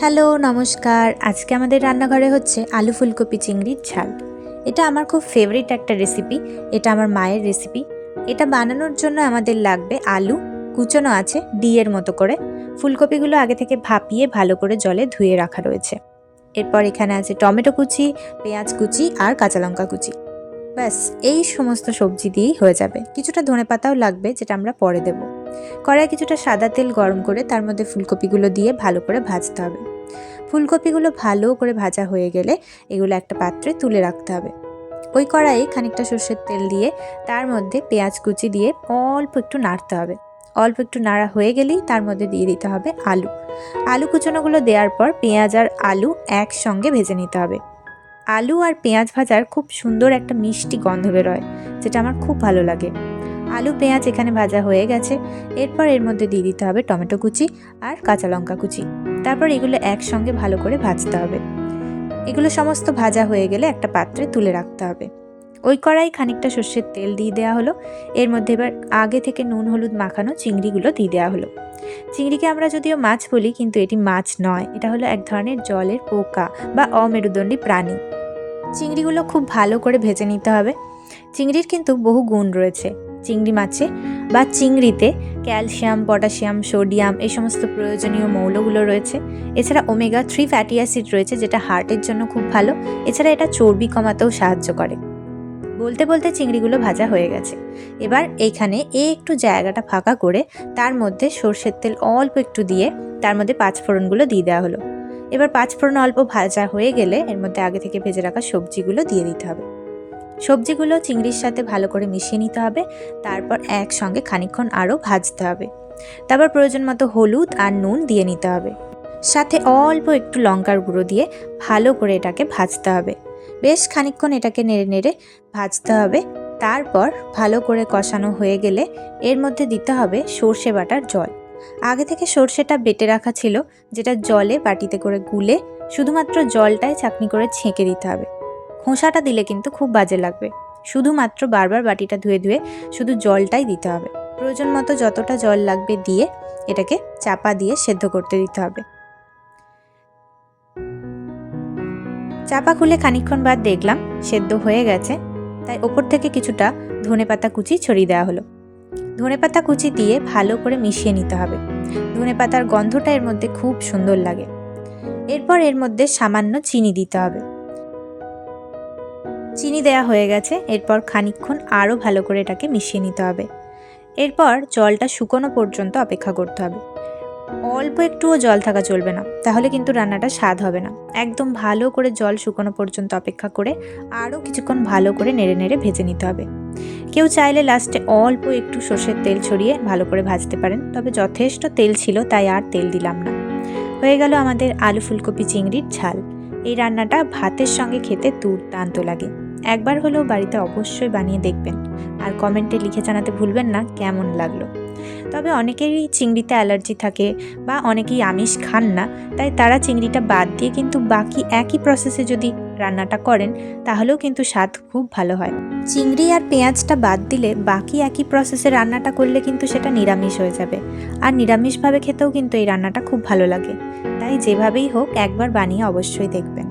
Hello নমস্কার। আজকে আমাদের রান্নাঘরে হচ্ছে আলু ফুলকপি চিংড়ির ঝাল। এটা আমার খুব ফেভারিট একটা রেসিপি। এটা আমার মায়ের রেসিপি। এটা বানানোর জন্য আমাদের লাগবে আলু কুচোনো আছে ডিয়ের মতো করে। ফুলকপিগুলো আগে থেকে ভাপিয়ে ভালো করে জলে ধুয়ে রাখা রয়েছে। এরপর এখানে আছে টমেটো কুচি, পেঁয়াজ কুচি আর কাঁচা লঙ্কা কুচি। ব্যাস এই সমস্ত সবজি দিয়েই হয়ে যাবে। কিছুটা ধনেপাতাও লাগবে, যেটা আমরা পরে দেব। কড়াই কিছুটা সাদা তেল গরম করে তার মধ্যে ফুলকপিগুলো দিয়ে ভালো করে ভাজতে হবে। ফুলকপিগুলো ভালো করে ভাজা হয়ে গেলে এগুলো একটা পাত্রে তুলে রাখতে হবে। ওই কড়াইয়ে খানিকটা সর্ষের তেল দিয়ে তার মধ্যে পেঁয়াজ কুচি দিয়ে অল্প একটু নাড়তে হবে। অল্প একটু নাড়া হয়ে গেলেই তার মধ্যে দিয়ে দিতে হবে আলু। আলু কুচোনোগুলো দেওয়ার পর পেঁয়াজ আর আলু একসঙ্গে ভেজে নিতে হবে। আলু আর পেঁয়াজ ভাজার খুব সুন্দর একটা মিষ্টি গন্ধ বেরোয়, যেটা আমার খুব ভালো লাগে। আলু পেঁয়াজ এখানে ভাজা হয়ে গেছে। এরপর এর মধ্যে দিয়ে দিতে হবে টমেটো কুচি আর কাঁচা লঙ্কা কুচি। তারপর এগুলো একসঙ্গে ভালো করে ভাজতে হবে। এগুলো সমস্ত ভাজা হয়ে গেলে একটা পাত্রে তুলে রাখতে হবে। ওই কড়াই খানিকটা সর্ষের তেল দিয়ে দেওয়া হলো। এর মধ্যে এবার আগে থেকে নুন হলুদ মাখানো চিংড়িগুলো দিয়ে দেওয়া হলো। চিংড়িকে আমরা যদিও মাছ বলি, কিন্তু এটি মাছ নয়, এটা হলো এক ধরনের জলের পোকা বা অমেরুদণ্ডী প্রাণী। চিংড়িগুলো খুব ভালো করে ভেজে নিতে হবে। চিংড়ির কিন্তু বহু গুণ রয়েছে। চিংড়ি মাছে বা চিংড়িতে ক্যালসিয়াম, পটাশিয়াম, সোডিয়াম এই সমস্ত প্রয়োজনীয় মৌলগুলো রয়েছে। এছাড়া ওমেগা 3 ফ্যাটি অ্যাসিড রয়েছে, যেটা হার্টের জন্য খুব ভালো। এছাড়া এটা চর্বি কমাতেও সাহায্য করে। বলতে বলতে চিংড়িগুলো ভাজা হয়ে গেছে। এবার এইখানে একটু জায়গাটা ফাঁকা করে তার মধ্যে সর্ষের তেল অল্প একটু দিয়ে তার মধ্যে পাঁচফোড়নগুলো দিয়ে দেওয়া হলো। এবার পাঁচফোড়ন অল্প ভাজা হয়ে গেলে এর মধ্যে আগে থেকে ভেজে রাখা সবজিগুলো দিয়ে দিতে হবে। সবজিগুলো চিংড়ির সাথে ভালো করে মিশিয়ে নিতে হবে। তারপর একসঙ্গে খানিকক্ষণ আরও ভাজতে হবে। তারপর প্রয়োজন মতো হলুদ আর নুন দিয়ে নিতে হবে। সাথে অল্প একটু লঙ্কার গুঁড়ো দিয়ে ভালো করে এটাকে ভাজতে হবে। বেশ খানিকক্ষণ এটাকে নেড়ে নেড়ে ভাজতে হবে। তারপর ভালো করে কষানো হয়ে গেলে এর মধ্যে দিতে হবে সর্ষে বাটার জল। আগে থেকে সর্ষেটা বেটে রাখা ছিল, যেটা জলে বাটিতে করে গুলে শুধুমাত্র জলটাই চাটনি করে ছেঁকে দিতে হবে। খোসাটা দিলে কিন্তু খুব বাজে লাগবে। শুধুমাত্র বারবার বাটিটা ধুয়ে ধুয়ে শুধু জলটাই দিতে হবে। প্রয়োজন মতো যতটা জল লাগবে দিয়ে এটাকে চাপা দিয়ে সেদ্ধ করতে দিতে হবে। চাপা খুলে খানিকক্ষণ বাদ দেখলাম সেদ্ধ হয়ে গেছে, তাই ওপর থেকে কিছুটা ধনেপাতা কুচি ছড়িয়ে দেওয়া হলো। ধনেপাতা কুচি দিয়ে ভালো করে মিশিয়ে নিতে হবে। ধনেপাতার গন্ধটা এর মধ্যে খুব সুন্দর লাগে। এরপর এর মধ্যে সামান্য চিনি দিতে হবে। চিনি দেয়া হয়ে গেছে। এরপর খানিকক্ষণ আরও ভালো করে এটাকে মিশিয়ে নিতে হবে। এরপর জলটা শুকনো পর্যন্ত অপেক্ষা করতে হবে। অল্প একটুও জল থাকা চলবে না, তাহলে কিন্তু রান্নাটা স্বাদ হবে না। একদম ভালো করে জল শুকনো পর্যন্ত অপেক্ষা করে আরও কিছুক্ষণ ভালো করে নেড়ে নেড়ে ভেজে নিতে হবে। কেউ চাইলে লাস্টে অল্প একটু সর্ষের তেল ছড়িয়ে ভালো করে ভাজতে পারেন, তবে যথেষ্ট তেল ছিল তাই আর তেল দিলাম না। হয়ে গেল আমাদের আলু ফুলকপি চিংড়ির ঝাল। এই রান্নাটা ভাতের সঙ্গে খেতে দুর্দান্ত লাগে। একবার হলেও বাড়িতে অবশ্যই বানিয়ে দেখবেন, আর কমেন্টে লিখে জানাতে ভুলবেন না কেমন লাগলো। তবে অনেকেরই চিংড়িতে অ্যালার্জি থাকে বা অনেকেই আমিষ খান না, তাই তারা চিংড়িটা বাদ দিয়ে কিন্তু বাকি একই প্রসেসে যদি রান্নাটা করেন তাহলেও কিন্তু স্বাদ খুব ভালো হয়। চিংড়ি আর পেঁয়াজটা বাদ দিলে বাকি একই প্রসেসে রান্নাটা করলে কিন্তু সেটা নিরামিষ হয়ে যাবে, আর নিরামিষভাবে খেতেও কিন্তু এই রান্নাটা খুব ভালো লাগে। তাই যেভাবেই হোক একবার বানিয়ে অবশ্যই দেখবেন।